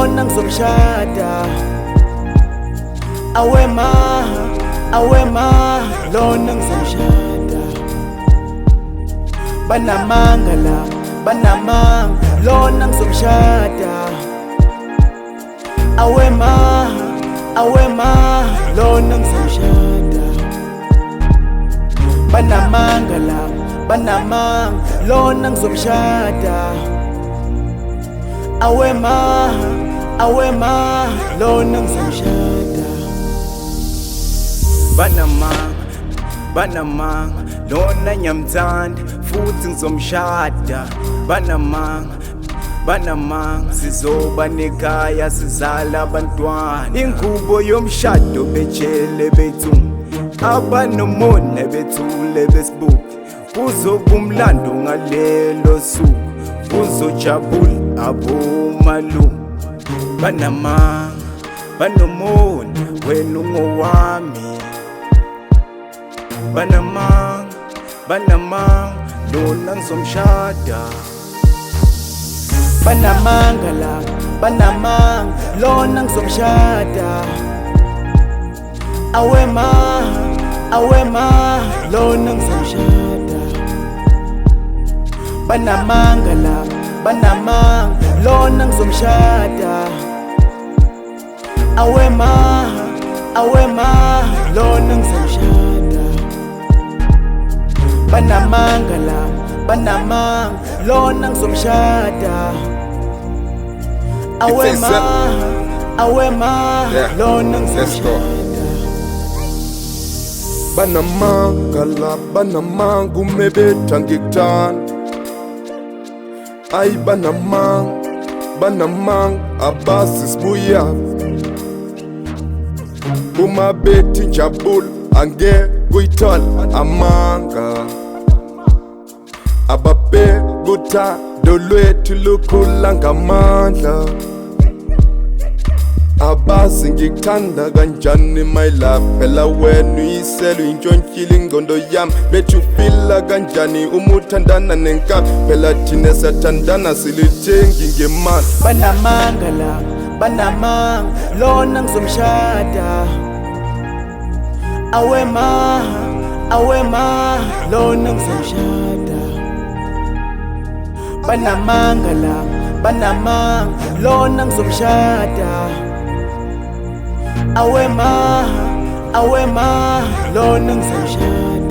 lona ngizomshada. Awe ma lona ngizomshada. Banamanga la, banamanga lona ngizomshada. Awe ma lona ngizomshada. Banamanga la, banamanga lona ngizomshada. Awe ma lona ngizomshada. Banamanga lona nyamthanda futhi ngizomshada. Banamanga sizoba nekhaya sizala abantwana. Ingubo yomshado betshele bethu abanomona bethule besibuki. Kuzoba umlando ngalelo suku, kuzojabula abomalume. Banamanga banomona wena ungowami. Banamanga lona ngizomshada. Banamanga la, banamanga lona ngizomshada. Awe ma lona ngizomshada. Banamanga la, banamanga lona ngizomshada. Awe ma lona ngizomshada. Banamanga la, banamanga lona ngizomshada. Awe ma lona ngizomshada. Banamanga la, banamanga umebetha ngikuthanda. Ay banamanga abazi sibuya. Uma bethi njabula angeke kuyithola amanga. Ababe kuthando lwethu lukhula ngamandla. Abazi ngikuthanda kanjani my love. Phela wena uyisela uyintshontyile ingqondo yami. Bethu ufila kanjani uma uthandana nenkabi. Phela thina siyathandana silithengi ngemali. Banamanga la, banamanga lona ngizomshada. Awe ma lona ngizomshada. Banamanga la, banamanga lona ngizomshada. Awe ma lona ngizomshada.